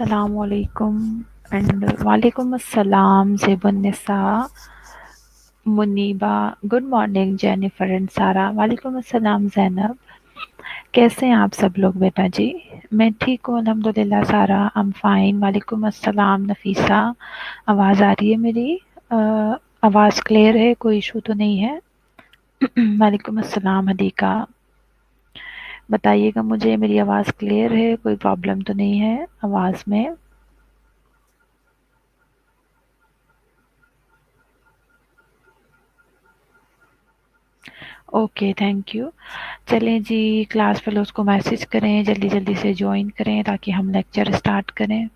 अस्सलामुअलैकुम एंड वालेकुम अस्सलाम Zebunnisa, Muniba, good morning Jennifer and Sara, वालेकुम अस्सलाम ज़ैनब। कैसे हैं आप सब लोग बेटा जी? मैं ठीक हूँ अल्हम्दुलिल्लाह सारा, आई एम फाइन। वालेकुम अस्सलाम नफीसा, आवाज़ आ रही है मेरी? आवाज़ क्लियर है, कोई इशू तो नहीं है? वालेकुम अस्सलाम हदीका, बताइएगा मुझे मेरी आवाज़ क्लियर है, कोई प्रॉब्लम तो नहीं है आवाज़ में? Okay, thank you. चलें जी, क्लास फेलोज़ को मैसेज करें जल्दी जल्दी से ज्वाइन करें ताकि हम लेक्चर स्टार्ट करें।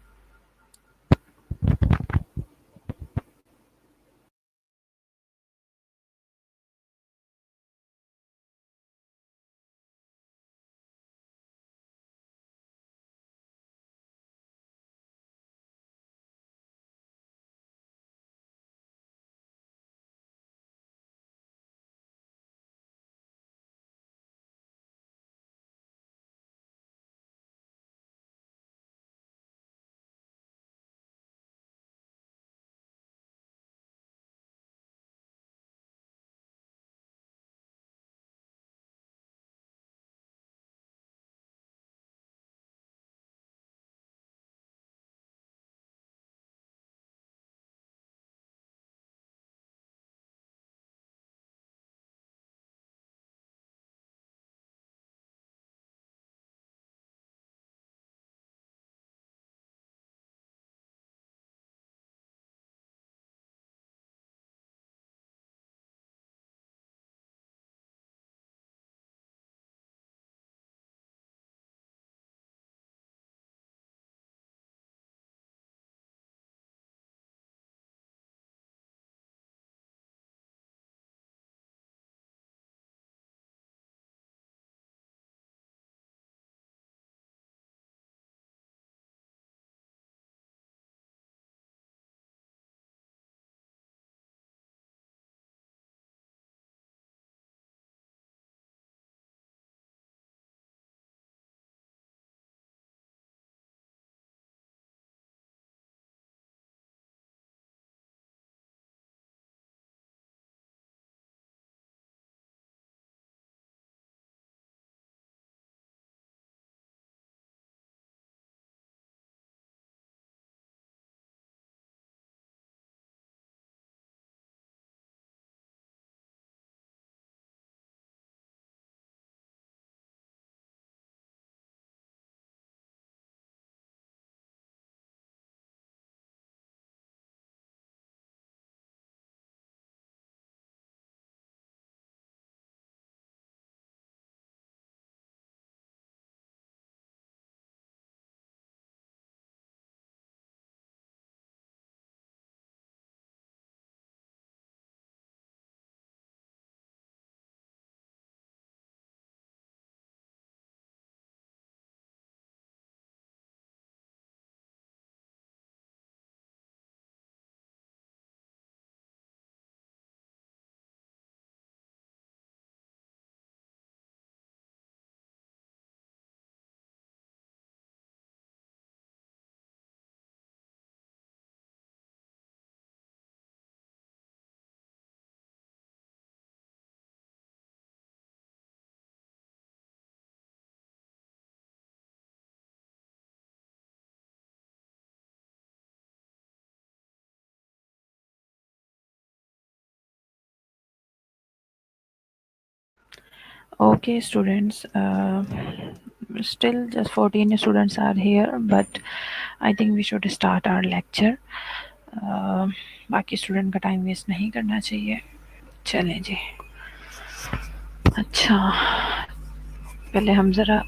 Okay, students. Still, just 14 students are here, but I think we should start our lecture. बाकी स्टूडेंट का टाइम वेस्ट नहीं करना चाहिए। चलें जी। अच्छा, पहले हम ज़रा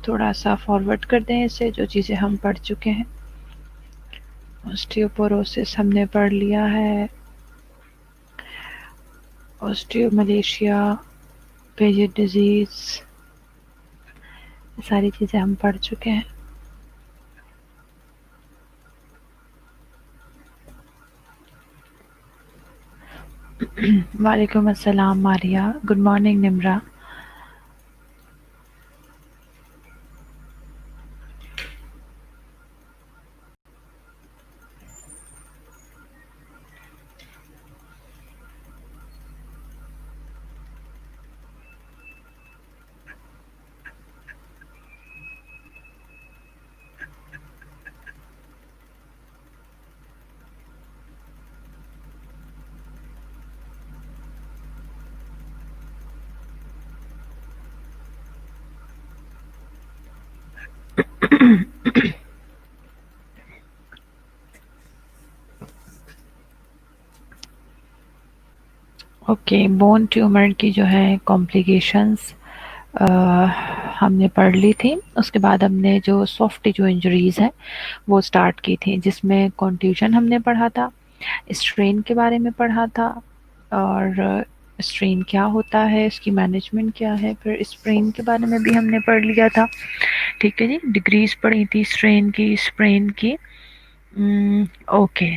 थोड़ा सा फॉरवर्ड कर दें इसे, जो चीज़ें हम पढ़ चुके हैं। ऑस्टियोपोरोसिस हमने पढ़ लिया है, ऑस्टियोमलेशिया, पेजेट डिजीज़, सारी चीज़ें हम पढ़ चुके हैं। वालेकुम अस्सलाम Maria, good morning Nimra. Okay, bone tumour की जो है कॉम्प्लिकेशंस अ, हमने पढ़ ली थी। उसके बाद हमने जो सॉफ्ट टिश्यू इंजरीज़ हैं वो स्टार्ट की थी, जिसमें कॉन्ट्यूशन हमने पढ़ा था, स्ट्रेन के बारे में पढ़ा था, और स्ट्रेन क्या होता है, इसकी मैनेजमेंट क्या है, फिर स्प्रेन के बारे में भी हमने पढ़ लिया था। ठीक है जी, डिग्रीज पढ़ी थी स्ट्रेन की, स्प्रेन की। ओके,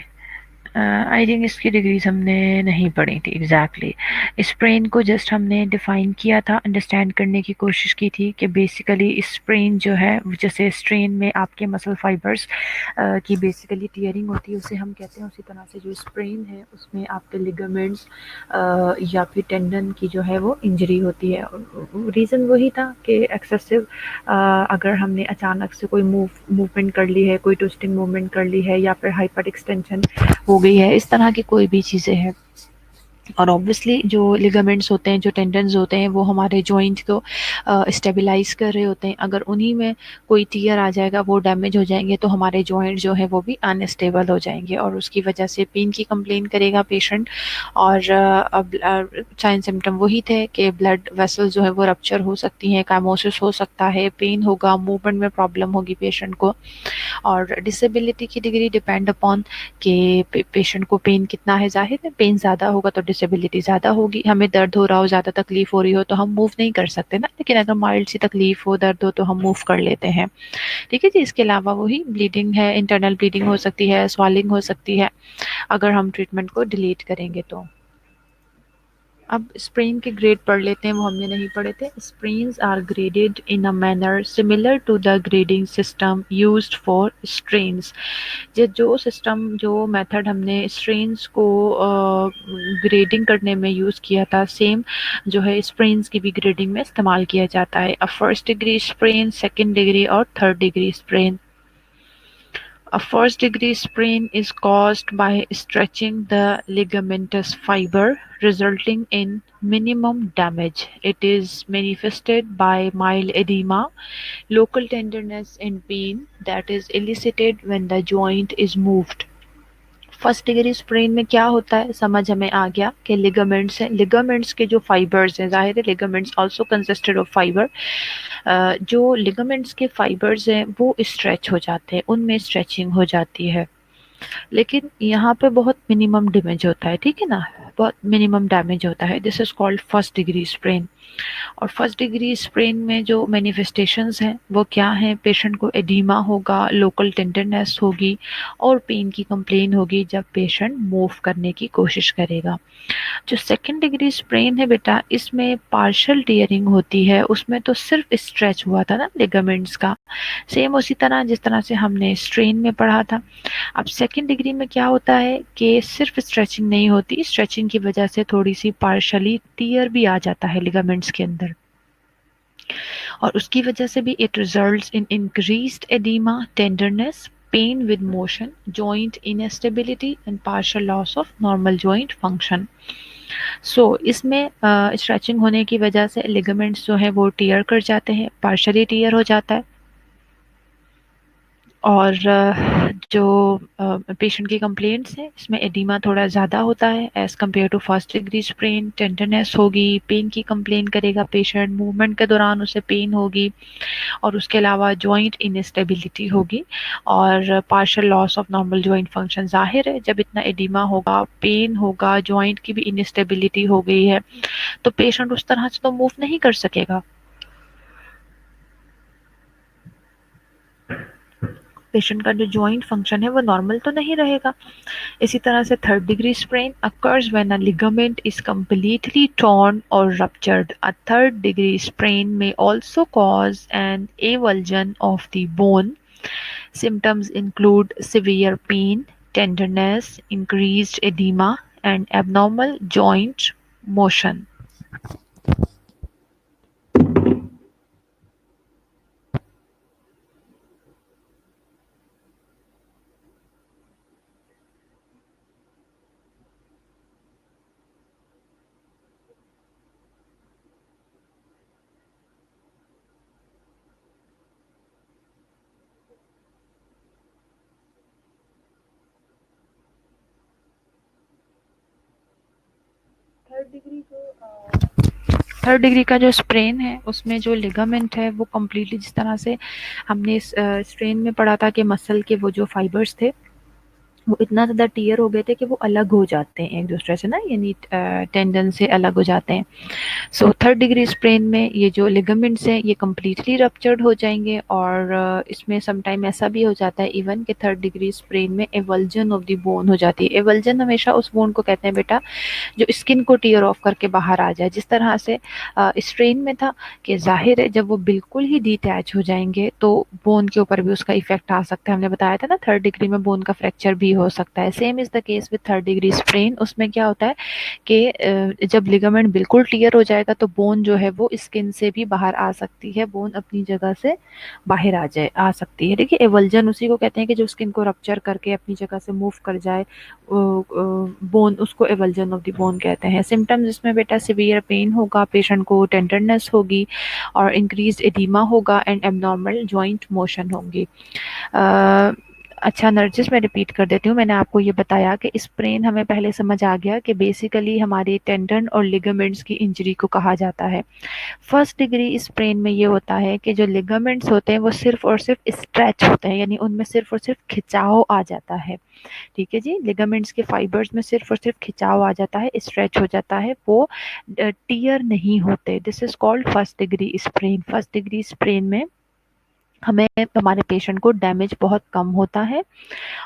आई थिंक इसकी डिग्रीज हमने नहीं पढ़ी थी एग्जैक्टली। स्प्रेन को जस्ट हमने डिफाइन किया था, अंडरस्टैंड करने की कोशिश की थी कि बेसिकली स्प्रेन जो है, जैसे स्ट्रेन में आपके मसल फाइबर्स की बेसिकली टीयरिंग होती है, उसे हम कहते हैं। उसी तरह से जो स्प्रेन है उसमें आपके लिगामेंट्स या फिर टेंडन की जो है वो इंजरी होती है। रीज़न वही था कि एक्सेसिव अगर हमने अचानक से कोई मूवमेंट कर ली है, कोई ट्विस्टिंग मूवमेंट कर ली है, या फिर हाइपर एक्सटेंशन हो गई है, इस तरह की कोई भी चीज़ें हैं। और ऑब्वियसली जो लिगामेंट्स होते हैं, जो टेंडन्स होते हैं, वो हमारे जॉइंट को स्टेबलाइज कर रहे होते हैं। अगर उन्हीं में कोई टियर आ जाएगा, वो डैमेज हो जाएंगे, तो हमारे जॉइंट जो है वो भी अनस्टेबल हो जाएंगे, और उसकी वजह से पेन की कंप्लेन करेगा पेशेंट। और अब साइन सिम्टम वही थे कि ब्लड वेसल जो है वो रप्चर हो सकती हैं, काइमोसिस हो सकता है, पेन होगा, मूवमेंट में प्रॉब्लम होगी पेशेंट को। और डिसेबिलिटी की डिग्री डिपेंड अपॉन कि पेशेंट को पेन कितना है। जाहिर है पेन ज़्यादा होगा तो डिसेबिलिटी ज़्यादा होगी। हमें दर्द हो रहा हो, ज़्यादा तकलीफ हो रही हो, तो हम मूव नहीं कर सकते ना, लेकिन अगर माइल्ड सी तकलीफ हो, दर्द हो, तो हम मूव कर लेते हैं। ठीक है जी। इसके अलावा वही ब्लीडिंग है, इंटरनल ब्लीडिंग हो सकती है, स्वेलिंग हो सकती है, अगर हम ट्रीटमेंट को डिलीट करेंगे तो। अब स्प्रेन के ग्रेड पढ़ लेते हैं, वो हमने नहीं पढ़े थे। Sprains are graded in a manner similar to the grading system used for strains. जो सिस्टम, जो मेथड हमने स्ट्रेन्स को ग्रेडिंग करने में यूज़ किया था, सेम जो है स्प्रेन्स की भी ग्रेडिंग में इस्तेमाल किया जाता है। A first degree sprain, second degree और third degree sprain. A first-degree sprain is caused by stretching the ligamentous fiber, resulting in minimum damage. It is manifested by mild edema, local tenderness and pain that is elicited when the joint is moved. First degree sprain में क्या होता है, समझ हमें आ गया कि ligaments हैं। Ligaments के जो फाइबर्स हैं, जाहिर है ligaments also consisted of fibre. जो लिगामेंट्स के फाइबर्स हैं वो स्ट्रेच हो जाते हैं, उनमें स्ट्रेचिंग हो जाती है, लेकिन यहाँ पे बहुत मिनिमम डैमेज होता है। ठीक है ना, बहुत मिनिमम डैमेज होता है। This is called first degree sprain. और फर्स्ट डिग्री स्प्रेन में जो मैनिफेस्टेशंस हैं वो क्या हैं, पेशेंट को एडिमा होगा, लोकल टेंडरनेस होगी, और पेन की कंप्लेन होगी जब पेशेंट मूव करने की कोशिश करेगा। जो सेकंड डिग्री स्प्रेन है बेटा, इसमें पार्शियल टीयरिंग होती है, उसमें तो सिर्फ स्ट्रेच हुआ था ना लिगामेंट्स का, सेम उसी तरह जिस तरह से हमने स्ट्रेन में पढ़ा था। अब सेकंड डिग्री में क्या होता है कि सिर्फ स्ट्रेचिंग नहीं होती, स्ट्रेचिंग की वजह से थोड़ी सी पार्शली टीयर भी आ जाता है लिगामेंट्स के अंदर, और उसकी वजह से भी it results in increased oedema, tenderness, pain with motion, joint instability and partial loss of normal joint function. So इसमें स्ट्रेचिंग होने की वजह से लिगामेंट्स जो है वो टीयर कर जाते हैं, पार्शली टीयर हो जाता है। और जो पेशेंट की कंप्लेंट्स हैं, इसमें एडिमा थोड़ा ज़्यादा होता है as compare to first degree sprain. Tenderness होगी, पेन की कंप्लेन करेगा पेशेंट, मूवमेंट के दौरान उसे पेन होगी, और उसके अलावा जॉइंट इनस्टेबिलिटी होगी, और partial loss of normal joint function. जाहिर है जब इतना एडिमा होगा, पेन होगा, जॉइंट की भी इनस्टेबिलिटी हो गई है, तो पेशेंट उस तरह से तो मूव नहीं कर सकेगा, पेशेंट का जो जॉइंट फंक्शन है वो नॉर्मल तो नहीं रहेगा। इसी तरह से third degree sprain occurs when a ligament is completely torn or ruptured. A third degree sprain may also cause an avulsion of the bone. Symptoms include severe pain, tenderness, increased edema, and abnormal joint motion. Third degree का जो sprain है उसमें जो ligament है वो completely, जिस तरह से हमने स्ट्रेन में पढ़ा था कि मसल के वो जो फाइबर्स थे वो इतना ज़्यादा टियर हो गए थे कि वो अलग हो जाते हैं एक दूसरे से ना, यानी टेंडन से अलग हो जाते हैं। सो थर्ड डिग्री स्प्रेन में ये जो लिगामेंट्स हैं ये कम्प्लीटली रप्चर्ड हो जाएंगे और इसमें समटाइम ऐसा भी हो जाता है इवन कि थर्ड डिग्री स्प्रेन में एवल्जन ऑफ द बोन हो जाती है। एवल्जन हमेशा उस बोन को कहते हैं बेटा जो स्किन को टीयर ऑफ करके बाहर आ जाए। जिस तरह से स्ट्रेन में था कि जाहिर है जब वो बिल्कुल ही डिटैच हो जाएंगे तो बोन के ऊपर भी उसका इफेक्ट आ सकता है। हमने बताया था ना थर्ड डिग्री में बोन का फ्रैक्चर भी हो सकता है। Same is the case with third degree sprain. उसमें क्या होता है कि जब लिगामेंट बिल्कुल टियर हो जाएगा तो बोन जो है वो स्किन से भी बाहर आ सकती है, बोन अपनी जगह से बाहर आ सकती है। देखिए एवल्जन उसी को कहते हैं कि जो स्किन को रप्चर करके अपनी जगह से मूव कर जाए, बोन, उसको एवल्जन ऑफ द बोन कहते हैं। सिम्टम्स इसमें बेटा सिवियर पेन होगा, पेशेंट को टेंडरनेस होगी और इंक्रीज एडिमा होगा एंड एबनॉर्मल जॉइंट मोशन होंगी। अच्छा नर्जिस, मैं रिपीट कर देती हूँ। मैंने आपको ये बताया कि स्प्रेन हमें पहले समझ आ गया कि बेसिकली हमारे टेंडन और लिगामेंट्स की इंजरी को कहा जाता है। फर्स्ट डिग्री स्प्रेन में ये होता है कि जो लिगामेंट्स होते हैं वो सिर्फ और सिर्फ स्ट्रेच होते हैं, यानी उनमें सिर्फ और सिर्फ खिंचाव आ जाता है। ठीक है जी, लिगामेंट्स के फाइबर्स में सिर्फ और सिर्फ खिंचाव आ जाता है, स्ट्रेच हो जाता है, वो टियर नहीं होते। This is called first degree sprain. First degree sprain में हमें हमारे पेशेंट को डैमेज बहुत कम होता है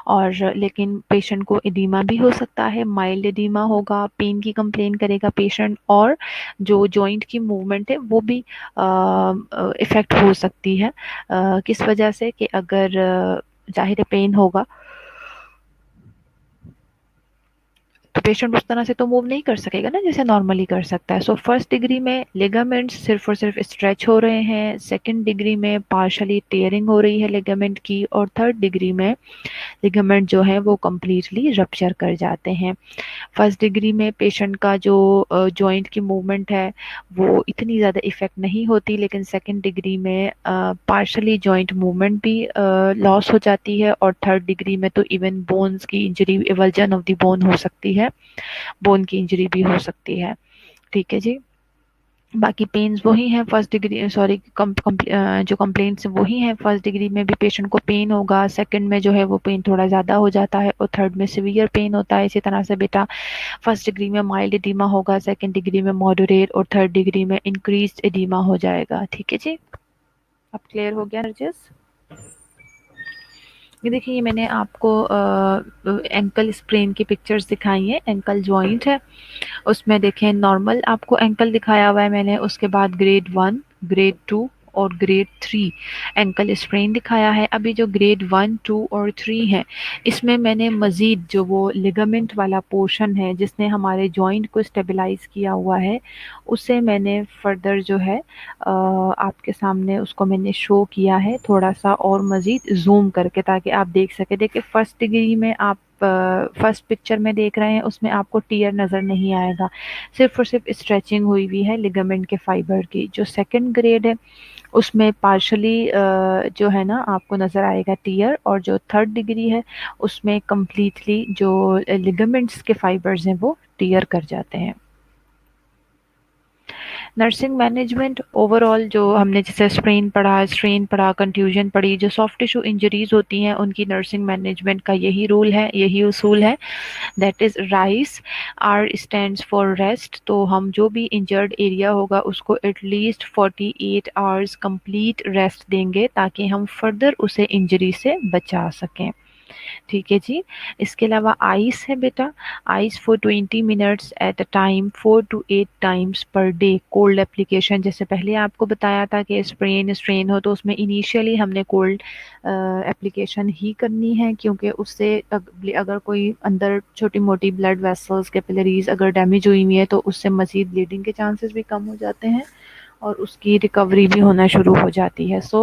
और लेकिन पेशेंट को एडिमा भी हो सकता है, माइल्ड एडिमा होगा, पेन की कंप्लेन करेगा पेशेंट और जो जॉइंट की मूवमेंट है वो भी इफ़ेक्ट हो सकती है। किस वजह से कि अगर जाहिर है पेन होगा तो पेशेंट उस तरह से तो मूव नहीं कर सकेगा ना जैसे नॉर्मली कर सकता है। सो फर्स्ट डिग्री में लिगामेंट्स सिर्फ और सिर्फ स्ट्रेच हो रहे हैं, सेकंड डिग्री में पार्शली टेयरिंग हो रही है लिगामेंट की और थर्ड डिग्री में लिगामेंट जो है वो कम्प्लीटली रप्चर कर जाते हैं। फर्स्ट डिग्री में पेशेंट का जो जॉइंट की मूवमेंट है वो इतनी ज़्यादा इफ़ेक्ट नहीं होती, लेकिन सेकंड डिग्री में पार्शली जॉइंट मूवमेंट भी लॉस हो जाती है और थर्ड डिग्री में तो इवन बोन्स की injury, avulsion of the bone हो सकती है, बोन की इंजरी भी हो सकती है। ठीक है जी, बाकी पेन्स वही हैं फर्स्ट डिग्री, सॉरी जो कंप्लेंट्स वही हैं। फर्स्ट डिग्री में भी पेशेंट को पेन होगा, सेकंड में जो है वो पेन थोड़ा ज़्यादा हो जाता है और थर्ड में सिवियर पेन होता है। इसी तरह से बेटा फर्स्ट डिग्री में माइल्ड एडिमा होगा, सेकंड डिग्री में मॉडरेट और थर्ड डिग्री में इंक्रीज एडिमा हो जाएगा। ठीक है जी, अब क्लियर हो गया नर्जिस? ये देखिए, ये मैंने आपको एंकल स्प्रेन की पिक्चर्स दिखाई हैं। एंकल जॉइंट है, उसमें देखें नॉर्मल आपको एंकल दिखाया हुआ है मैंने, उसके बाद ग्रेड 1, ग्रेड 2 और ग्रेड 3 एंकल स्प्रेन दिखाया है। अभी जो ग्रेड 1, 2 और 3 है इसमें मैंने मज़ीद जो वो लिगामेंट वाला पोर्शन है जिसने हमारे जॉइंट को स्टेबलाइज किया हुआ है उसे मैंने फर्दर जो है आपके सामने उसको मैंने शो किया है थोड़ा सा और मज़ीद जूम करके, ताकि आप देख सके। देखिए फर्स्ट डिग्री में आप फर्स्ट पिक्चर में देख रहे हैं उसमें आपको टीयर नज़र नहीं आएगा, सिर्फ और सिर्फ स्ट्रेचिंग हुई हुई है लिगामेंट के फाइबर की। जो सेकंड ग्रेड है उसमें पार्शली जो है ना आपको नज़र आएगा टीयर, और जो थर्ड डिग्री है उसमें कम्प्लीटली जो लिगामेंट्स के फाइबर्स हैं वो टीयर कर जाते हैं। नर्सिंग मैनेजमेंट ओवरऑल जो हमने जैसे स्ट्रेन पढ़ा, कंट्यूजन पढ़ी, जो सॉफ्ट टिश्यू इंजरीज होती हैं उनकी नर्सिंग मैनेजमेंट का यही रूल है, यही उसूल है। That is RICE, R stands for rest. तो हम जो भी इंजर्ड एरिया होगा उसको एटलीस्ट 48 आवर्स कंप्लीट रेस्ट देंगे ताकि हम फर्दर उसे इंजरी से बचा सकें। ठीक है जी, इसके अलावा आइस है बेटा, ice for 20 minutes at a time 4 to 8 times per day. Cold application, जैसे पहले आपको बताया था कि स्ट्रेन हो तो उसमें इनिशियली हमने कोल्ड एप्लीकेशन ही करनी है, क्योंकि उससे अगर कोई अंदर छोटी मोटी ब्लड वेसल्स कैपिलरीज अगर डैमेज हुई हुई है तो उससे मज़ीद ब्लीडिंग के चांसेस भी कम हो जाते हैं और उसकी रिकवरी भी होना शुरू हो जाती है। सो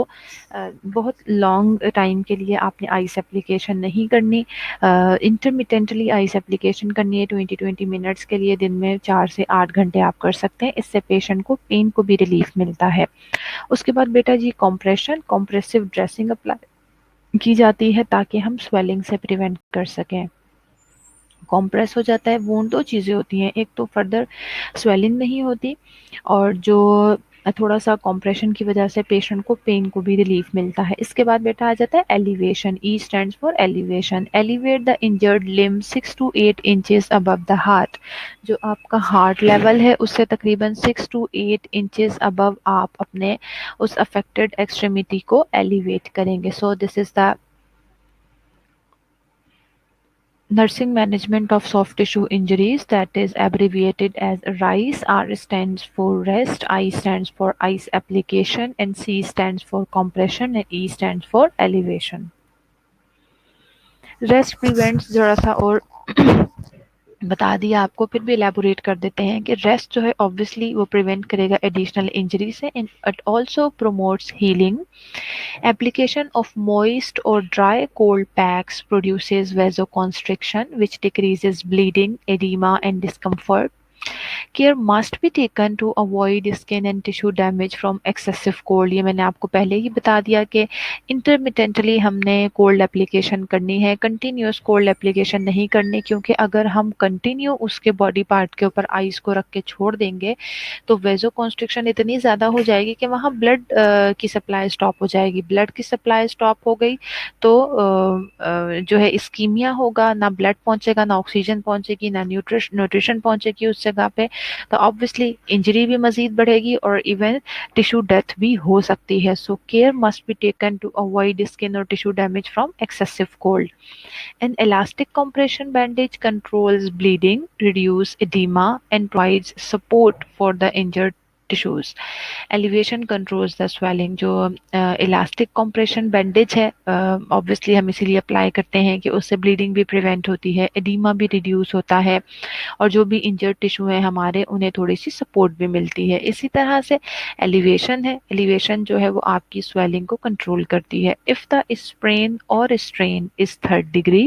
बहुत लॉन्ग टाइम के लिए आपने आइस एप्लीकेशन नहीं करनी, इंटरमिटेंटली आइस एप्लीकेशन करनी है 20-20 मिनट्स के लिए, दिन में 4 से 8 घंटे आप कर सकते हैं। इससे पेशेंट को पेन को भी रिलीफ मिलता है। उसके बाद बेटा जी कॉम्प्रेशन, कॉम्प्रेसिव ड्रेसिंग अप्लाई की जाती है ताकि हम स्वेलिंग से प्रिवेंट कर सकें। कॉम्प्रेस हो जाता है। वूंड दो चीज़ें होती हैं, एक तो फर्दर स्वेलिंग नहीं होती, और जो थोड़ा सा कॉम्प्रेशन की वजह से पेशेंट को पेन को भी रिलीफ मिलता है। इसके बाद बेटा आ जाता है elevation. E stands for elevation. Elevate the injured limb 6 to 8 inches above the heart. जो आपका हार्ट लेवल है उससे तकरीबन 6 to 8 इंचेस अबव आप अपने उस अफेक्टेड एक्सट्रीमिटी को एलिवेट करेंगे। So this is the nursing management of soft tissue injuries, that is abbreviated as RICE. R stands for rest, I stands for ice application, and C stands for compression, and E stands for elevation. Rest prevents जरा सा और बता दिया आपको, फिर भी elaborate कर देते हैं कि रेस्ट जो है ऑब्वियसली वो प्रिवेंट करेगा एडिशनल इंजरी से, and it also promotes healing. Application of moist or dry cold packs produces vasoconstriction, which decreases bleeding, edema, and discomfort. Care must be taken to avoid skin and tissue damage from excessive cold. ये मैंने आपको पहले ही बता दिया कि intermittently हमने cold application करनी है, कंटिन्यूस कोल्ड एप्लीकेशन नहीं करनी, क्योंकि अगर हम कंटिन्यू उसके बॉडी पार्ट के ऊपर आइस को रख के छोड़ देंगे तो वेजो कॉन्स्ट्रिक्शन इतनी ज़्यादा हो जाएगी कि वहाँ ब्लड की सप्लाई स्टॉप हो जाएगी. ब्लड की सप्लाई स्टॉप हो गई तो जो है इस्कीमिया होगा, ना ब्लड पहुंचेगा, ना ऑक्सीजन पहुंचेगी, ना न्यूट्रिशन पहुंचेगी उस जगह पे, तो ऑब्वियसली इंजरी भी मजीद बढ़ेगी और इवन टिश्यू डेथ भी हो सकती है. So care must be taken to avoid skin और tissue damage from excessive cold. An elastic compression bandage controls bleeding, reduces edema, and provides support for the injured tissues. Elevation controls the swelling. जो elastic compression bandage है obviously हम इसीलिए apply करते हैं कि उससे bleeding भी प्रिवेंट होती है, एडिमा भी रिड्यूस होता है, और जो भी इंजर्ड टिश्यू है हमारे उन्हें थोड़ी सी सपोर्ट भी मिलती है. इसी तरह से एलिवेशन है. एलिवेशन जो है वो आपकी स्वेलिंग को कंट्रोल करती है. इफ़ द स्प्रेन और strain is 3rd degree,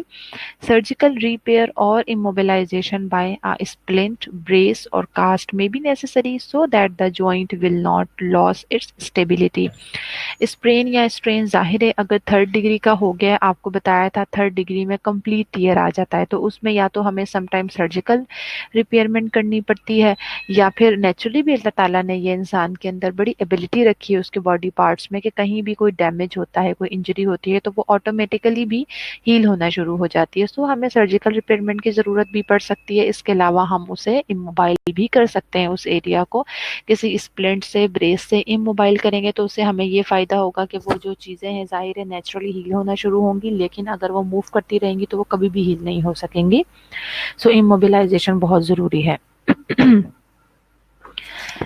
surgical repair or immobilization by a splint, brace or cast may be necessary so that the joint will not lose its stability. Sprain या strain जाहिर है अगर 3rd degree का हो गया, आपको बताया था 3rd डिग्री में कंप्लीट टीयर आ जाता है, तो उसमें या तो हमें समटाइम सर्जिकल रिपेयरमेंट करनी पड़ती है, या फिर नेचुरली भी अल्लाह ताला ने ये इंसान के अंदर बड़ी एबिलिटी रखी है उसके बॉडी पार्ट्स में कि कहीं भी कोई डैमेज होता है, कोई इंजरी होती है तो वो ऑटोमेटिकली भी हील होना शुरू हो जाती है. सो हमें सर्जिकल रिपेयरमेंट की ज़रूरत भी पड़ सकती है. इसके अलावा हम उसे इमोबाइल भी कर सकते हैं, उस एरिया को किसी स्प्लिंट से, ब्रेस से इमोबाइल करेंगे तो उससे हमें ये फ़ायदा होगा कि वो जो चीज़ें हैं ज़ाहिर है नेचुरली हील होना शुरू होंगी, लेकिन अगर वो मूव करती रहेंगी तो वो कभी भी हील नहीं हो सकेंगी. सो इमोबिलाइजेशन बहुत ज़रूरी है.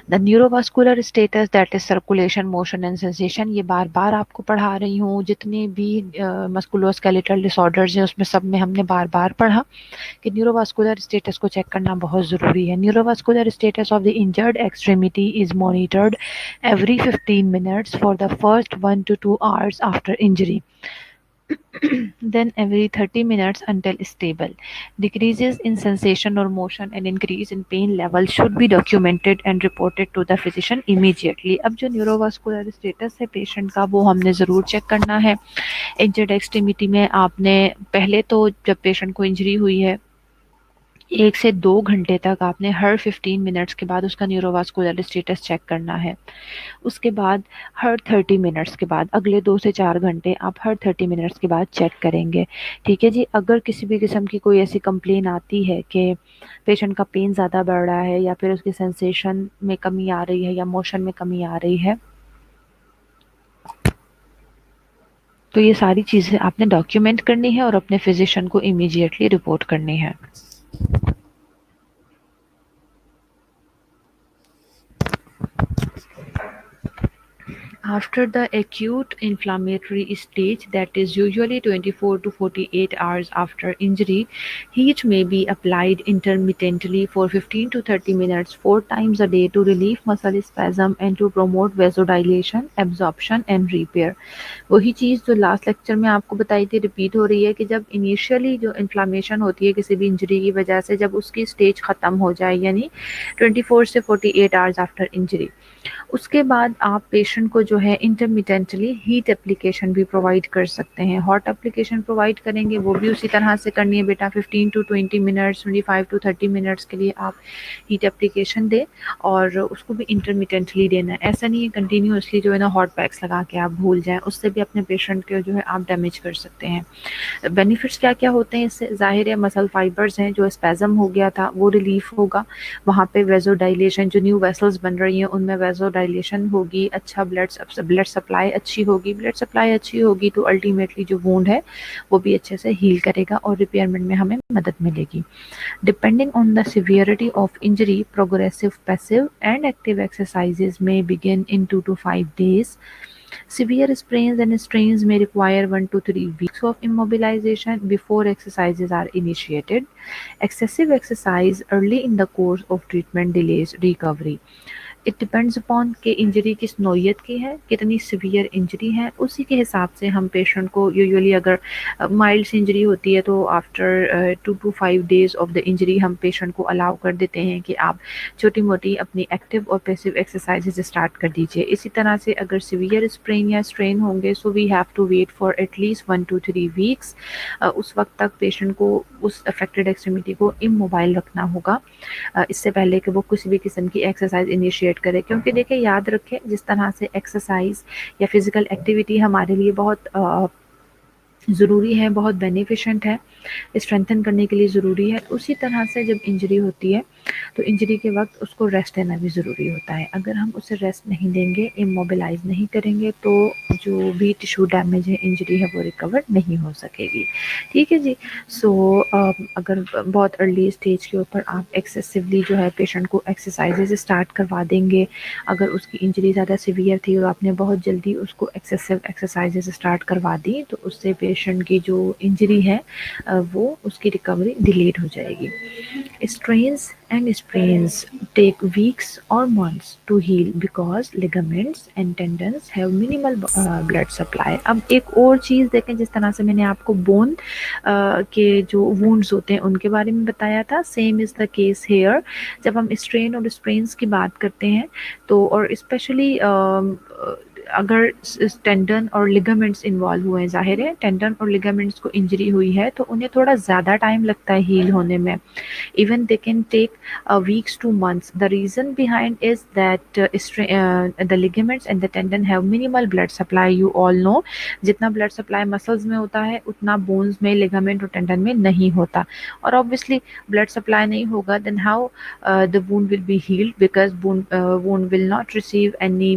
The neurovascular status, that is circulation, motion and sensation. ये बार बार आपको पढ़ा रही हूँ, जितने भी मस्कुलोस्केलेटल डिसऑर्डर्स हैं उसमें सब में हमने बार बार पढ़ा कि न्यूरोवास्कुलर स्टेटस को चेक करना बहुत ज़रूरी है. Neurovascular status of the injured extremity is monitored every 15 minutes for the first 1 to 2 hours after injury. Then every 30 minutes until stable. Decreases in sensation or motion and increase in pain level should be documented and reported to the physician immediately. अब जो neurovascular status है patient का वो हमने ज़रूर check करना है. Injured extremity में आपने पहले तो जब पेशेंट को इंजरी हुई है 1 से 2 घंटे तक आपने हर 15 मिनट्स के बाद उसका न्यूरोवास्कुलर स्टेटस चेक करना है. उसके बाद हर 30 मिनट्स के बाद, अगले 2 से 4 घंटे आप हर 30 मिनट्स के बाद चेक करेंगे. ठीक है जी. अगर किसी भी किस्म की कोई ऐसी कंप्लेन आती है कि पेशेंट का पेन ज़्यादा बढ़ रहा है या फिर उसकी सेंसेशन में कमी आ रही है या मोशन में कमी आ रही है, तो ये सारी चीज़ें आपने डॉक्यूमेंट करनी है और अपने फिजिशियन को इमीडिएटली रिपोर्ट करनी है. After the acute inflammatory stage, that is usually 24 to 48 hours after injury, heat may be applied intermittently for 15 to 30 minutes 4 times a day to relieve muscle spasm and to promote vasodilation, absorption and repair. वही चीज़ जो last lecture में आपको बताई थी repeat हो रही है कि जब इनिशियली जो इन्फ्लामेशन होती है किसी भी इंजरी की वजह से, जब उसकी स्टेज ख़त्म हो जाए यानी 24 से 48 आवर्स आफ्टर इंजरी, उसके बाद आप पेशेंट को जो है इंटरमिटेंटली हीट एप्लीकेशन भी प्रोवाइड कर सकते हैं। हॉट एप्लीकेशन प्रोवाइड करेंगे वो भी उसी तरह से करनी है बेटा, 15 टू 20 मिनट्स, 25 टू 30 मिनट्स के लिए आप हीट एप्लीकेशन दें और उसको भी इंटरमिटेंटली देना है। ऐसा नहीं है कंटिन्यूअसली जो है ना हॉट पैक्स लगा के आप भूल जाएं, उससे भी अपने पेशेंट को जो है आप डैमेज कर सकते हैं। बेनिफिट्स क्या क्या होते हैं इससे? जाहिर है मसल फाइबर्स हैं, जो स्पैज़म हो गया था वो रिलीफ होगा, वहाँ पे वेजो डायलेशन, जो न्यू वेसल्स बन रही हैं उनमें वेजो डायलेशन होगी, अच्छा ब्लड सप्लाई अच्छी होगी, ब्लड सप्लाई अच्छी होगी तो अल्टीमेटली जो वुंड है वो भी अच्छे से हील करेगा और रिपेयरमेंट में हमें मदद मिलेगी। Depending on the severity of injury, progressive passive and active exercises may begin in 2 to 5 days. Severe sprains and strains may require 1 to 3 weeks of immobilization before exercises are initiated. Excessive exercise early in the course of treatment delays recovery. It depends upon कि injury किस नौयत की है, कितनी severe injury है, उसी के हिसाब से हम पेशेंट को यूजुअली अगर माइल्ड सी इंजरी होती है तो after 2 to 5 days of the injury हम पेशेंट को अलाउ कर देते हैं कि आप छोटी मोटी अपनी एक्टिव और पैसिव एक्सरसाइजेज स्टार्ट कर दीजिए। इसी तरह से अगर सीवियर स्प्रेन या स्ट्रेन होंगे so we have to wait for at least 1 to 3 weeks. उस वक्त तक पेशेंट को उस अफेक्टेड एक्सट्रीमिटी को इमोबाइल रखना होगा इससे पहले कि वो किसी भी किस्म की एक्सरसाइज इनिशिएट करे। क्योंकि देखिए याद रखें, जिस तरह से एक्सरसाइज या फिजिकल एक्टिविटी हमारे लिए बहुत ज़रूरी है, बहुत बेनिफिशेंट है, स्ट्रेंथन करने के लिए ज़रूरी है, उसी तरह से जब इंजरी होती है तो इंजरी के वक्त उसको रेस्ट देना भी ज़रूरी होता है। अगर हम उसे रेस्ट नहीं देंगे, इमोबिलाइज नहीं करेंगे तो जो भी टिश्यू डैमेज है, इंजरी है, वो रिकवर नहीं हो सकेगी। ठीक है जी। सो अगर बहुत अर्ली स्टेज के ऊपर आप एक्सेसिवली जो है पेशेंट को एक्सरसाइजेज स्टार्ट करवा देंगे, अगर उसकी इंजरी ज़्यादा सीवियर थी और आपने बहुत जल्दी उसको एक्सेसिव एक्सरसाइजेज स्टार्ट करवा दी तो उससे पेशेंट की जो इंजरी है वो उसकी रिकवरी डिलेड हो जाएगी। Strains and sprains take weeks or months to heal because ligaments and tendons have minimal blood supply। अब एक और चीज़ देखें, जिस तरह से मैंने आपको बोन के जो वुंड्स होते हैं उनके बारे में बताया था, same is the case hair. जब हम स्ट्रेन और स्प्रेन्स की बात करते हैं तो और स्पेशली अगर टेंडन और लिगामेंट्स इन्वॉल्व हुए हैं, जाहिर है टेंडन और लिगामेंट्स को इंजरी हुई है तो उन्हें थोड़ा ज़्यादा टाइम लगता है हील होने में। Even they can take weeks to months. The reason behind is that the ligaments and the tendon have minimal blood supply. You all know, जितना blood supply muscles में होता है उतना bones में, ligament और tendon में नहीं होता। और obviously blood supply नहीं होगा then how the wound will be healed, because wound will not receive any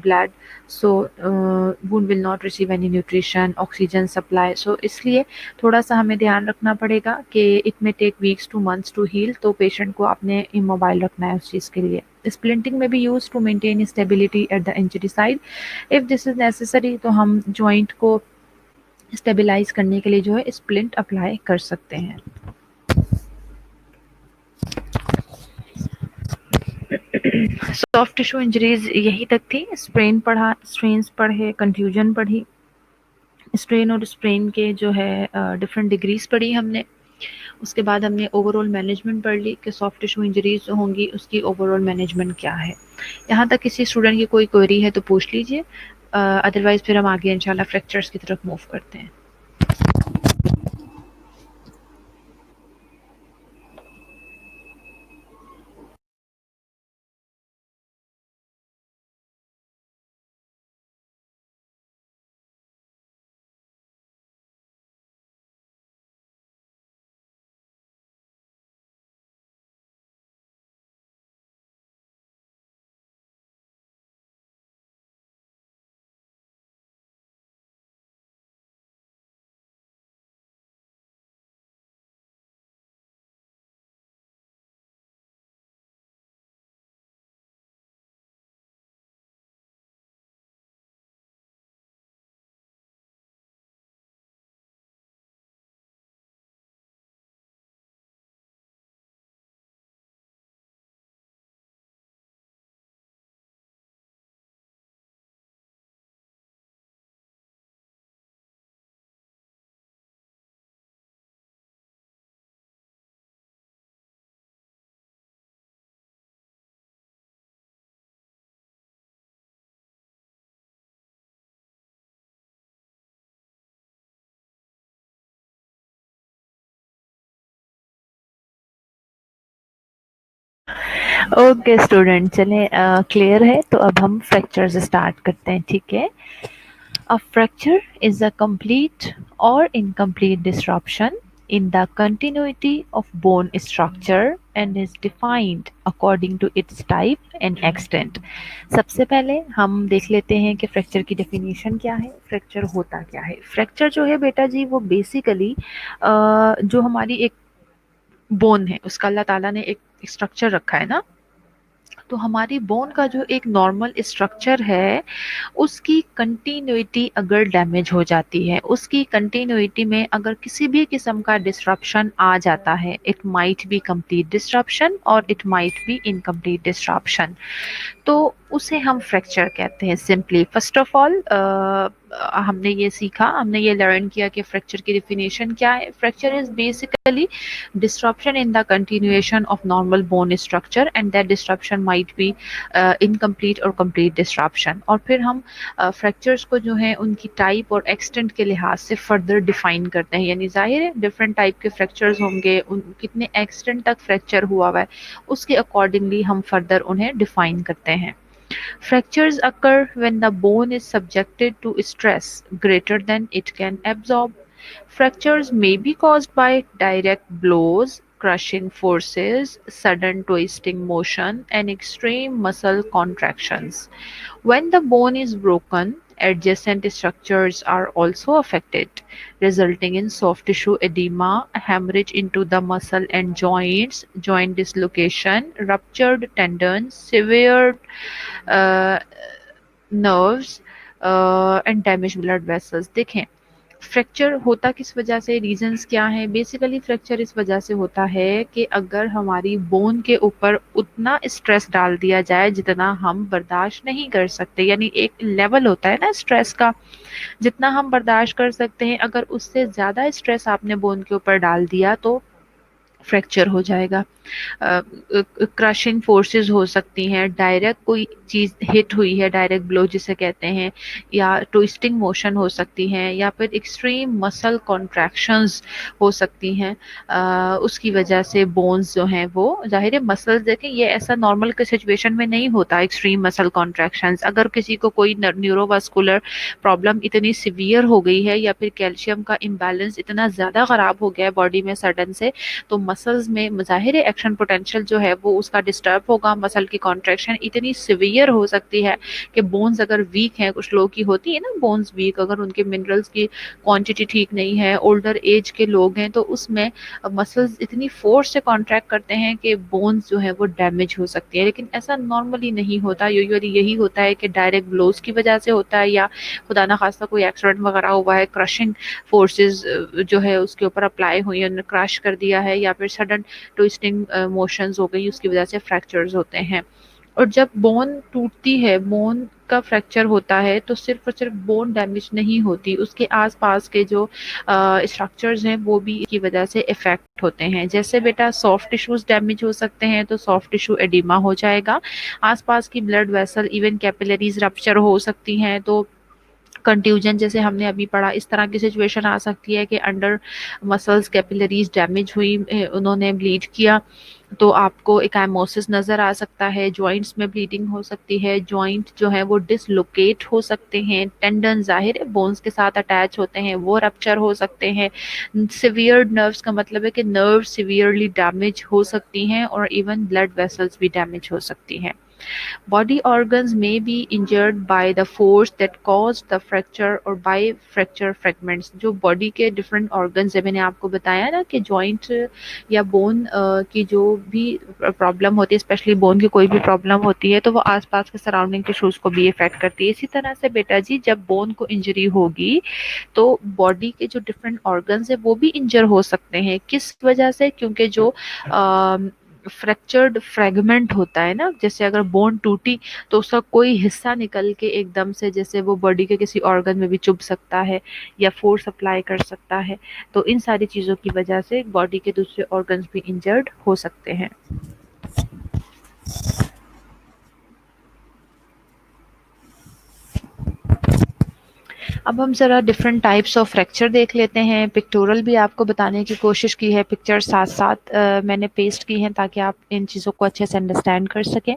blood, so wound will not receive any nutrition, oxygen supply। so इसलिए थोड़ा सा हमें ध्यान रखना पड़ेगा कि इट में take weeks to months to heal, तो पेशेंट को आपने इमोबाइल रखना है उस चीज़ के लिए। स्प्लिंटिंग में भी use to maintain stability at the injury side. If this is necessary तो हम जॉइंट को स्टेबलाइज करने के लिए जो है स्प्लिंट अप्लाई कर सकते हैं। सॉफ्ट टिश्यू इंजरीज यही तक थी। स्प्रेन पढ़ा, स्ट्रेन्स पढ़े, कंफ्यूजन पढ़ी, स्ट्रेन और स्प्रेन के जो है डिफरेंट डिग्रीज पढ़ी हमने। उसके बाद हमने ओवरऑल मैनेजमेंट पढ़ ली कि सॉफ्ट टिश्यू इंजरीज होंगी उसकी ओवरऑल मैनेजमेंट क्या है। यहाँ तक किसी स्टूडेंट की कोई क्वेरी है तो पूछ लीजिए, अदरवाइज फिर हम आगे इंशाल्लाह फ्रैक्चर्स की तरफ मूव करते हैं। ओके स्टूडेंट, चलें क्लियर है तो अब हम फ्रैक्चर से स्टार्ट करते हैं, ठीक है। A fracture is a complete or incomplete disruption in the continuity of bone structure and is defined according to its type and extent. सबसे पहले हम देख लेते हैं कि फ्रैक्चर की डेफिनेशन क्या है, फ्रैक्चर होता क्या है। फ्रैक्चर जो है बेटा जी वो बेसिकली जो हमारी एक बोन है उसका अल्लाह ताला ने एक स्ट्रक्चर रखा है ना, तो हमारी बोन का जो एक नॉर्मल स्ट्रक्चर है उसकी कंटिन्यूटी अगर डैमेज हो जाती है, उसकी कंटिन्यूटी में अगर किसी भी किस्म का डिस्ट्रप्शन आ जाता है, it might be complete disruption और it might be incomplete disruption, तो उसे हम फ्रैक्चर कहते हैं। सिंपली फर्स्ट ऑफ ऑल हमने ये सीखा, हमने ये लर्न किया कि फ्रैक्चर की डेफिनेशन क्या है। Fracture is basically disruption in the continuation of normal bone structure and that disruption might be incomplete or complete disruption। और फिर हम फ्रैक्चर्स को जो है उनकी टाइप और एक्सटेंट के लिहाज से फर्दर डिफाइन करते हैं, यानी जाहिर है डिफरेंट टाइप के फ्रैक्चर्स होंगे, उन कितने एक्सटेंट तक फ्रैक्चर हुआ हुआ है उसके अकॉर्डिंगली हम फर्दर उन्हें डिफाइन करते हैं। Fractures occur when the bone is subjected to stress greater than it can absorb. Fractures may be caused by direct blows, crushing forces, sudden twisting motion, and extreme muscle contractions. When the bone is broken, adjacent structures are also affected, resulting in soft tissue edema, hemorrhage into the muscle and joints, joint dislocation, ruptured tendons, severe uh, nerves and damage blood vessels. देखें fracture होता किस वजह से, reasons क्या हैं। Basically fracture इस वजह से होता है कि अगर हमारी बोन के ऊपर उतना स्ट्रेस डाल दिया जाए जितना हम बर्दाश्त नहीं कर सकते, यानी एक लेवल होता है ना स्ट्रेस का, जितना हम बर्दाश्त कर सकते हैं अगर उससे ज़्यादा स्ट्रेस आपने बोन के ऊपर डाल दिया तो फ्रैक्चर हो जाएगा। क्रशिंग फोर्सेस हो सकती हैं, डायरेक्ट कोई चीज़ हिट हुई है, डायरेक्ट ब्लो जिसे कहते हैं, या ट्विस्टिंग मोशन हो सकती हैं, या फिर एक्सट्रीम मसल कॉन्ट्रैक्शंस हो सकती हैं। उसकी वजह से बोन्स जो हैं वो, जाहिर है मसल्स देखें ये ऐसा नॉर्मल के सिचुएशन में नहीं होता एक्सट्रीम मसल कॉन्ट्रैक्शंस। अगर किसी को कोई न्यूरोवास्कुलर प्रॉब्लम इतनी सिवियर हो गई है या फिर कैल्शियम का इम्बैलेंस इतना ज़्यादा ख़राब हो गया है बॉडी में सडन से, तो मसल्स में ज़ाहिर है एक्शन पोटेंशियल जो है वो उसका डिस्टर्ब होगा, मसल की कॉन्ट्रैक्शन इतनी सिवियर हो सकती है कि बोन्स अगर वीक हैं, कुछ लोगों की होती है ना बोन्स वीक, अगर उनके मिनरल्स की क्वांटिटी ठीक नहीं है, ओल्डर एज के लोग हैं, तो उसमें मसल्स इतनी फोर्स से कॉन्ट्रैक्ट करते हैं कि बोन्स जो है वो डैमेज हो सकती है। लेकिन ऐसा नॉर्मली नहीं होता, यूजुअली यही होता है कि डायरेक्ट ब्लोज की वजह से होता है, या खुदा ना खास्ता कोई एक्सीडेंट वगैरह हुआ है, क्रशिंग फोर्सेस जो है उसके ऊपर अप्लाई हुई है, उन्होंने क्रश कर दिया है, या फिर सडन ट्विस्टिंग मोशंस हो गई, उसकी वजह से फ्रैक्चर्स होते हैं। और जब बोन टूटती है, बोन का फ्रैक्चर होता है, तो सिर्फ और सिर्फ बोन डैमेज नहीं होती, उसके आसपास के जो स्ट्रक्चर्स हैं वो भी की वजह से इफेक्ट होते हैं। जैसे बेटा सॉफ्ट टिश्यूज डैमेज हो सकते हैं तो सॉफ्ट टिश्यू एडिमा हो जाएगा, आसपास की blood vessel even capillaries rupture हो सकती हैं, तो कंट्यूजन जैसे हमने अभी पढ़ा इस तरह की सिचुएशन आ सकती है कि अंडर मसल्स कैपिलरीज डैमेज हुई, उन्होंने ब्लीड किया, तो आपको एकाइमोसिस नज़र आ सकता है, जॉइंट्स में ब्लीडिंग हो सकती है, जॉइंट जो है वो डिसलोकेट हो सकते हैं, टेंडन जाहिर है बोन्स के साथ अटैच होते हैं वो रप्चर हो सकते हैं, सिवियर नर्व्स का मतलब है कि नर्व सिवियरली डैमेज हो सकती हैं, और इवन ब्लड वेसल्स भी डैमेज हो सकती हैं। Body organs may be injured by the force that caused the fracture or by fracture fragments। जो बॉडी के डिफरेंट ऑर्गन्स है, मैंने आपको बताया ना कि जॉइंट या बोन की जो भी प्रॉब्लम होती है, स्पेशली बोन की कोई भी प्रॉब्लम होती है, तो वो आसपास के सराउंडिंग टिश्यूज को भी इफेक्ट करती है। इसी तरह से बेटा जी जब बोन को इंजरी होगी तो बॉडी के जो डिफरेंट ऑर्गन्स है वो भी इंजर हो सकते हैं। किस वजह से? क्योंकि जो फ्रैक्चर्ड फ्रेगमेंट होता है ना, जैसे अगर बोन टूटी तो उसका कोई हिस्सा निकल के एकदम से जैसे वो बॉडी के किसी ऑर्गन में भी चुभ सकता है या फोर्स अप्लाई कर सकता है, तो इन सारी चीज़ों की वजह से बॉडी के दूसरे ऑर्गन्स भी इंजर्ड हो सकते हैं। अब हम ज़रा डिफरेंट टाइप्स ऑफ फ्रैक्चर देख लेते हैं। पिक्टोरल भी आपको बताने की कोशिश की है, पिक्चर साथ साथ मैंने पेस्ट की हैं ताकि आप इन चीज़ों को अच्छे से अंडरस्टैंड कर सकें।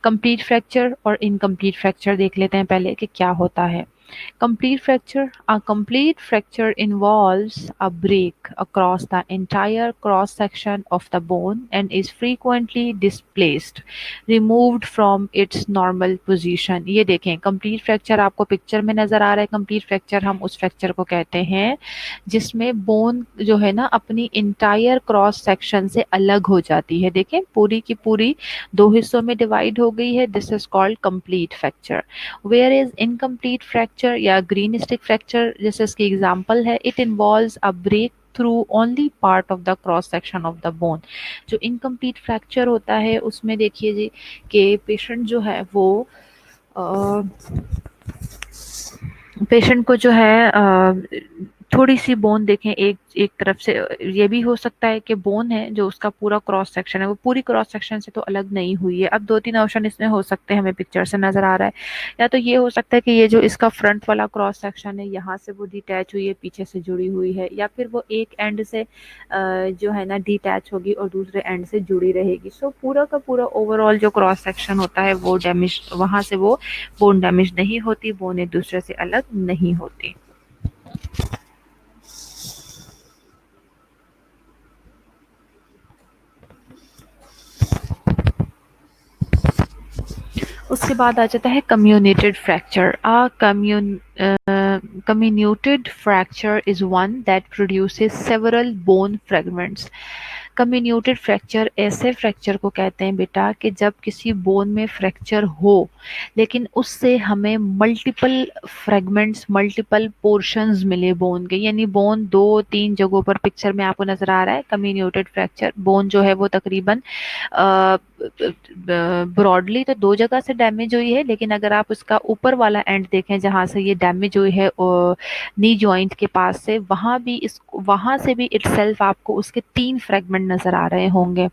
कंप्लीट फ्रैक्चर और इनकम्प्लीट फ्रैक्चर देख लेते हैं पहले कि क्या होता है। Complete fracture. A complete fracture involves a break across the entire cross section of the bone and is frequently displaced, removed from its normal position. ये देखें, complete fracture आपको पिक्चर में नजर आ रहा है। complete fracture हम उस फ्रैक्चर को कहते हैं जिसमें बोन जो है ना अपनी इंटायर क्रॉस सेक्शन से अलग हो जाती है। देखें, पूरी की पूरी दो हिस्सों में डिवाइड हो गई है। This is called complete fracture. Where is incomplete fracture या ग्रीन स्टिक फ्रैक्चर, जैसे इसकी एग्जांपल है, it involves a break through only part of the cross section of the bone. जो इनकम्प्लीट फ्रैक्चर होता है उसमें देखिए जी कि पेशेंट जो है वो पेशेंट को जो है थोड़ी सी बोन देखें एक एक तरफ से, ये भी हो सकता है कि बोन है जो उसका पूरा क्रॉस सेक्शन है वो पूरी क्रॉस सेक्शन से तो अलग नहीं हुई है। अब दो तीन ऑप्शन इसमें हो सकते हैं, हमें पिक्चर से नजर आ रहा है। या तो ये हो सकता है कि ये जो इसका फ्रंट वाला क्रॉस सेक्शन है यहाँ से वो डिटैच हुई है, पीछे से जुड़ी हुई है, या फिर वो एक एंड से जो है ना डिटैच होगी और दूसरे एंड से जुड़ी रहेगी। सो पूरा का पूरा ओवरऑल जो क्रॉस सेक्शन होता है वो डैमेज, वहां से वो बोन डैमेज नहीं होती, बोन एक दूसरे से अलग नहीं होती। उसके बाद आ जाता है comminuted fracture. Comminuted fracture is one that produces several bone fragments. Comminuted fracture ऐसे फ्रैक्चर को कहते हैं बेटा कि जब किसी बोन में फ्रैक्चर हो लेकिन उससे हमें मल्टीपल फ्रैगमेंट्स, मल्टीपल पोर्शंस मिले बोन के, यानी बोन दो तीन जगहों पर पिक्चर में आपको नजर आ रहा है। कम्युनेटेड फ्रैक्चर बोन जो है वो तकरीबन ब्रॉडली तो दो जगह से डैमेज हुई है, लेकिन अगर आप उसका ऊपर वाला एंड देखें जहां से ये डैमेज हुई है नी जॉइंट के पास से, वहां से भी इटसेल्फ आपको उसके तीन फ्रेगमेंट नजर आ रहे होंगे।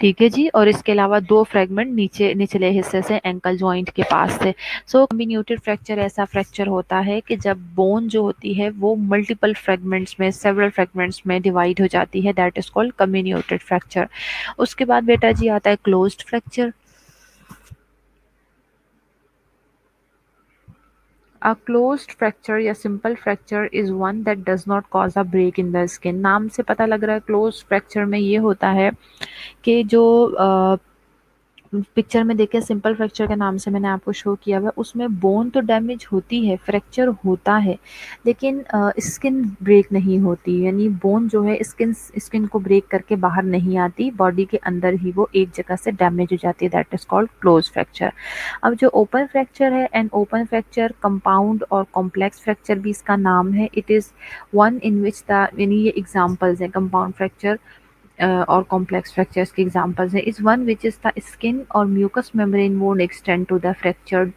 ठीक है जी, और इसके अलावा दो फ्रेगमेंट नीचे निचले हिस्से से एंकल जॉइंट के पास से। सो कम्बिन्यूटेड फ्रैक्चर ऐसा फ्रैक्चर होता है कि जब बोन जो होती है वो मल्टीपल फ्रेगमेंट्स में, सेवरल फ्रेगमेंट्स में डिवाइड हो जाती है, दैट इज कॉल्ड कम्बिन्यूटेड फ्रैक्चर। उसके बाद बेटा जी आता है closed fracture. A closed fracture या simple fracture is one that does not cause a break in the skin। नाम से पता लग रहा है closed fracture में ये होता है कि जो पिक्चर में देखिए सिंपल फ्रैक्चर के नाम से मैंने आपको शो किया हुआ है, उसमें बोन तो डैमेज होती है, फ्रैक्चर होता है, लेकिन स्किन ब्रेक नहीं होती, यानी बोन जो है स्किन स्किन को ब्रेक करके बाहर नहीं आती, बॉडी के अंदर ही वो एक जगह से डैमेज हो जाती है। That is called close fracture. अब जो ओपन फ्रैक्चर है, एंड ओपन फ्रैक्चर कंपाउंड और कॉम्प्लेक्स फ्रैक्चर भी इसका नाम है। It is one in which the, यानी ये एग्जाम्पल्स हैं कंपाउंड फ्रैक्चर और कॉम्प्लेक्स फ्रैक्चर्स के एग्जांपल्स हैं। Is one which is the skin और mucous membrane won't extend to the fractured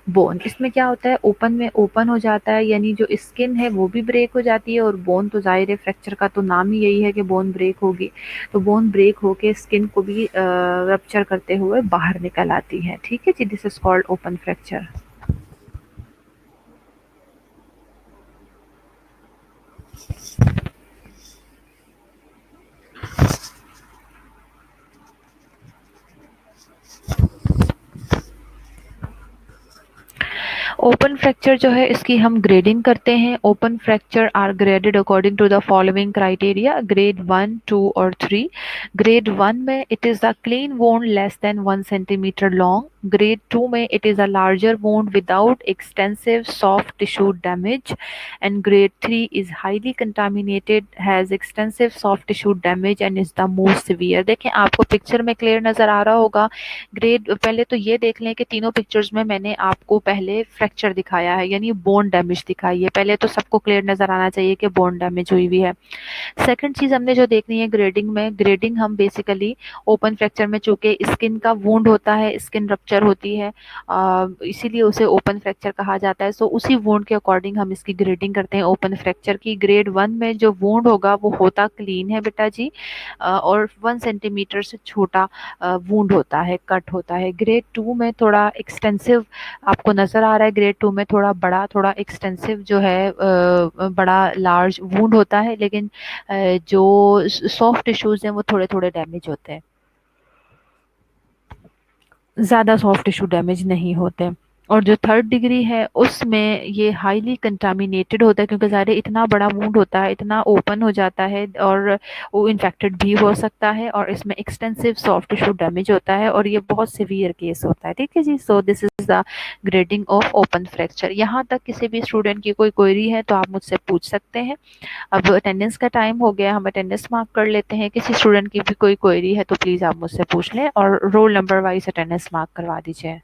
bone. इसमें क्या होता है, ओपन में ओपन हो जाता है, यानी जो स्किन है वो भी ब्रेक हो जाती है, और बोन तो जाहिर है फ्रैक्चर का तो नाम ही यही है कि बोन ब्रेक होगी, तो बोन ब्रेक होके स्किन को भी रप्चर करते हुए बाहर निकल आती है। ठीक है जी, this is called open fracture. Open fracture जो है इसकी हम ग्रेडिंग करते हैं। Open fracture are graded according to the following criteria, grade 1, 2 और 3। ग्रेड 1 में it is a clean wound less than 1 centimetre long. Grade 2 में it is a larger wound without extensive soft tissue damage, and grade 3 is highly contaminated, has extensive soft tissue damage and is the most severe. देखें आपको picture में clear नजर आ रहा होगा। Grade पहले तो ये देख लें कि तीनों पिक्चर्स में मैंने आपको पहले फ्रैक्चर दिखाया है, यानी बोन डैमेज दिखाई है। पहले तो सबको क्लियर नजर आना चाहिए कि बोन डैमेज हुई हुई है। सेकंड चीज हमने जो देखनी है ग्रेडिंग में, ग्रेडिंग हम बेसिकली ओपन फ्रैक्चर में चूंकि स्किन का वुंड होता है, स्किन रप्चर फ्रैक्चर होती है, इसीलिए उसे ओपन फ्रैक्चर कहा जाता है। सो उसी वुंड के अकॉर्डिंग हम इसकी ग्रेडिंग करते हैं। ओपन फ्रैक्चर की ग्रेड 1 में जो वुंड होगा वो होता क्लीन है बेटा जी, और 1 सेंटीमीटर से छोटा वुंड होता है, कट होता है। ग्रेड 2 में थोड़ा एक्सटेंसिव आपको नज़र आ रहा है, ग्रेड 2 में थोड़ा बड़ा, थोड़ा एक्सटेंसिव जो है बड़ा लार्ज वुंड होता है, लेकिन जो सॉफ्ट टिश्यूज़ हैं वो थोड़े-थोड़े डैमेज होते हैं। ज़्यादा सॉफ्ट टिश्यू डैमेज नहीं होते। और जो थर्ड डिग्री है उसमें ये हाईली कंटामिनेटेड होता है, क्योंकि ज़ाहिर है इतना बड़ा वुंड होता है, इतना ओपन हो जाता है और वो इन्फेक्टेड भी हो सकता है, और इसमें एक्सटेंसिव सॉफ्ट टिश्यू डैमेज होता है और ये बहुत सीवियर केस होता है। ठीक है जी। So this is the grading of open fracture. यहाँ तक किसी भी स्टूडेंट की कोई क्वेरी है तो आप मुझसे पूछ सकते हैं। अब अटेंडेंस का टाइम हो गया, हम अटेंडेंस मार्क कर लेते हैं। किसी स्टूडेंट की भी कोई क्वेरी है तो प्लीज़ आप मुझसे पूछ लें और roll number wise attendance mark करवा दीजिए।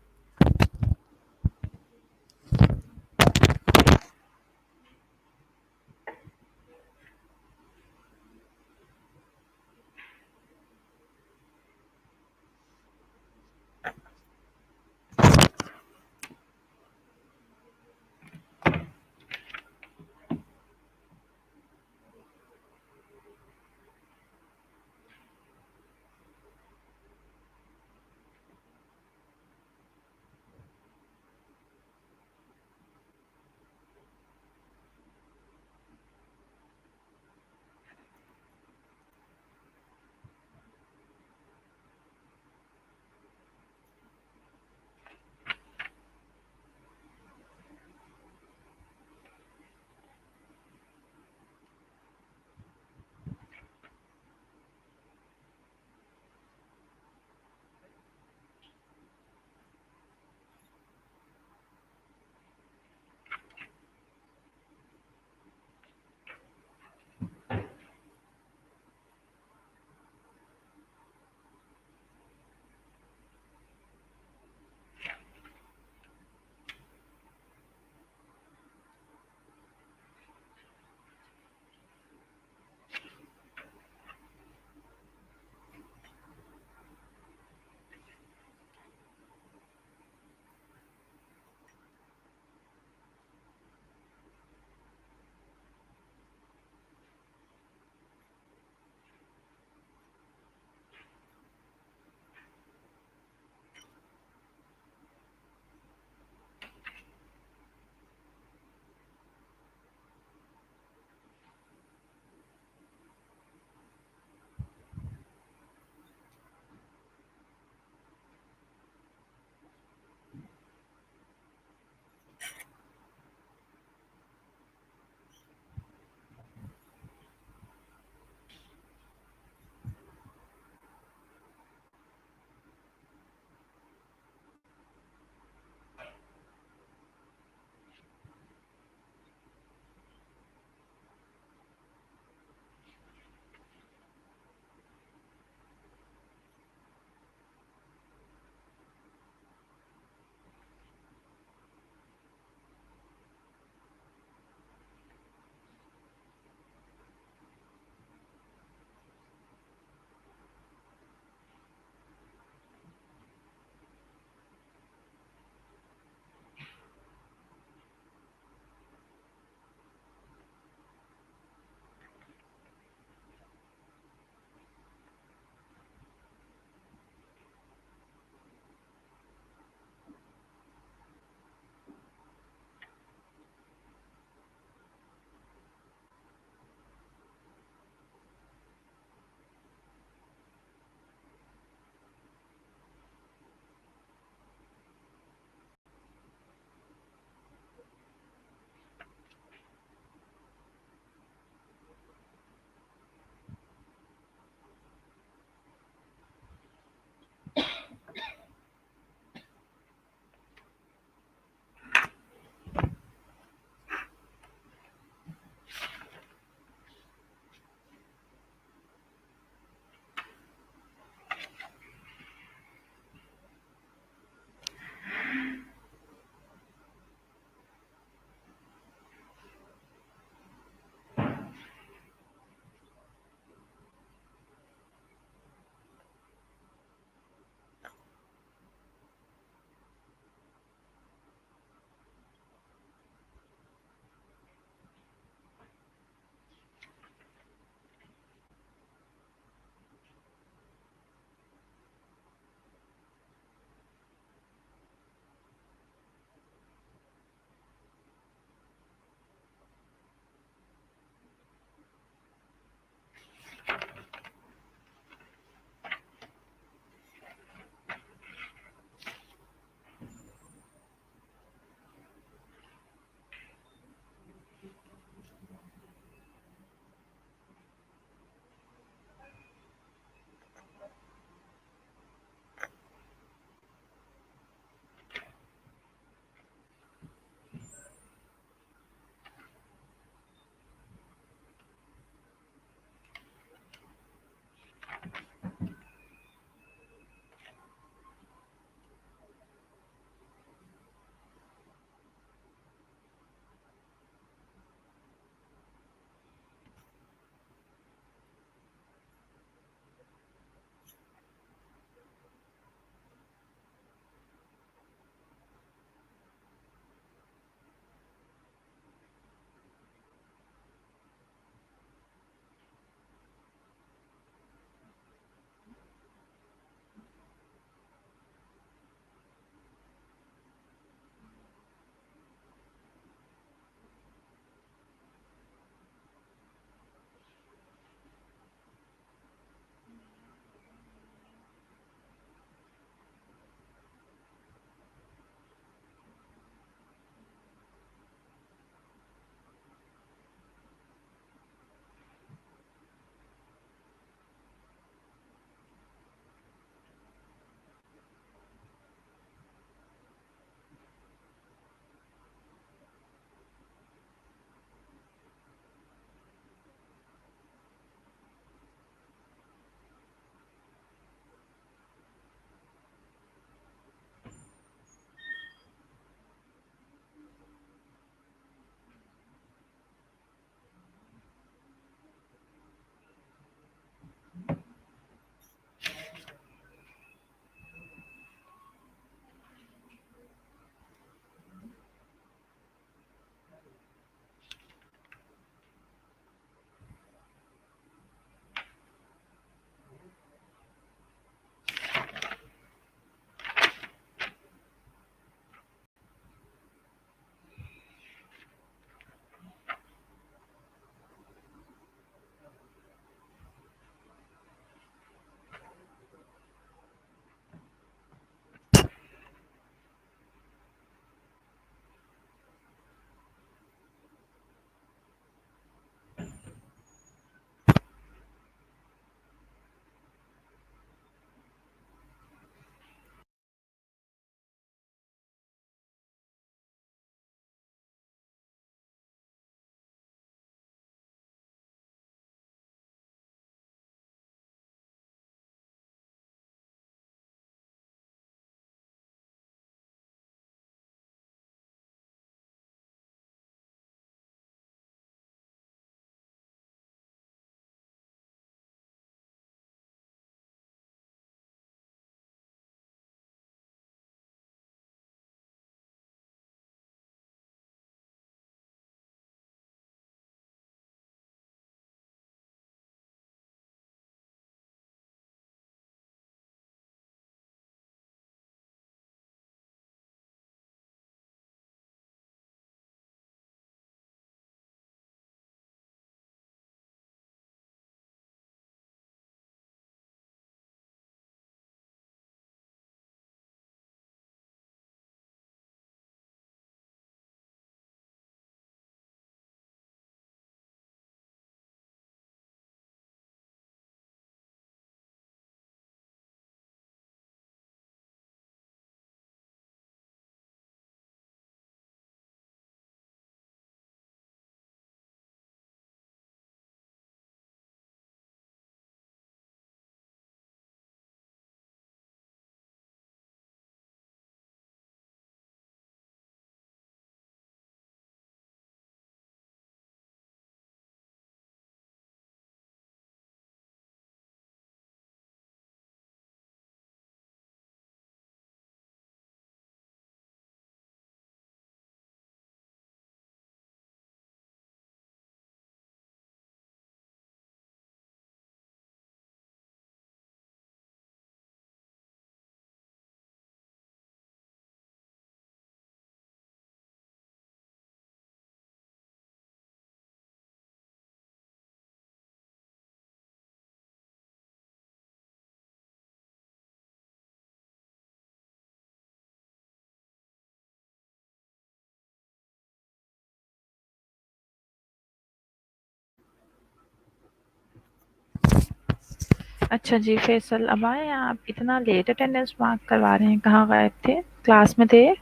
अच्छा जी, फैसल अब आए आप? इतना लेट अटेंडेंस मार्क करवा रहे हैं, कहाँ गायब थे? क्लास में थे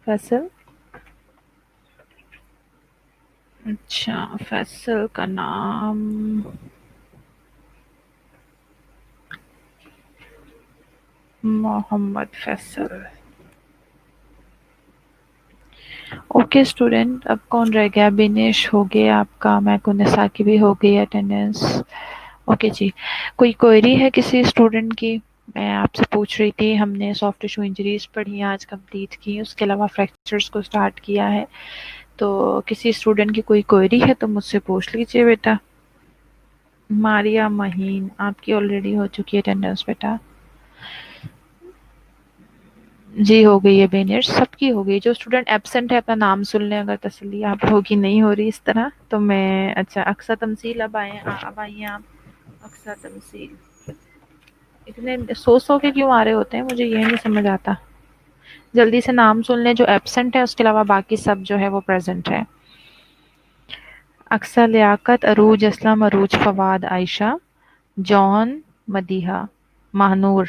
फैसल? अच्छा, फैसल का नाम मोहम्मद फैसल। ओके स्टूडेंट, अब कौन रह गया? बिनेश हो गया आपका, मैकुनिसा की भी हो गई अटेंडेंस। ओके जी, कोई क्वेरी है किसी स्टूडेंट की? मैं आपसे पूछ रही थी, हमने सॉफ्ट टिश्यू इंजरीज पढ़ी आज कंप्लीट की, उसके अलावा फ्रैक्चर्स को स्टार्ट किया है। तो किसी स्टूडेंट की कोई क्वेरी है तो मुझसे पूछ लीजिए बेटा। मारिया महीन, आपकी ऑलरेडी हो चुकी है अटेंडेंस बेटा। जी हो गई है बेनियर्स, सबकी हो गई। जो स्टूडेंट एब्सेंट है अपना नाम सुन लें अगर तसल्ली आप होगी, नहीं हो रही इस तरह तो मैं। अच्छा अक्सा तमसील, अब आइए आप। अक्सा तमसील, इतने सौ के क्यों आ रहे होते हैं, मुझे ये नहीं समझ आता। जल्दी से नाम सुन लें जो एब्सेंट है, उसके अलावा बाकी सब जो है वो प्रेजेंट है। अक्सा लियाकत, अरूज असलम, अरूज फवाद, आयशा, जॉन, मदीहा, महानूर,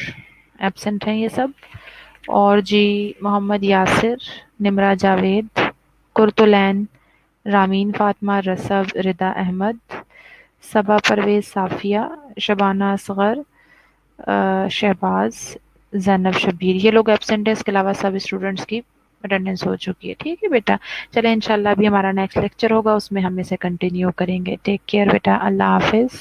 एब्सेंट हैं ये सब। और जी मोहम्मद यासिर, निमरा जावेद, कुर्तुलैन, रामीन फातिमा, रसब, रिदा अहमद, सबा परवेज, साफिया, शबाना असगर, शहबाज, जैनब शब्बीर, ये लोग एब्सेंट है। इसके अलावा सब स्टूडेंट्स की अटेंडेंस हो चुकी है। ठीक है बेटा, चले इंशाल्लाह अभी हमारा नेक्स्ट लेक्चर होगा, उसमें हम इसे कंटिन्यू करेंगे। टेक केयर बेटा, अल्लाह हाफिज़।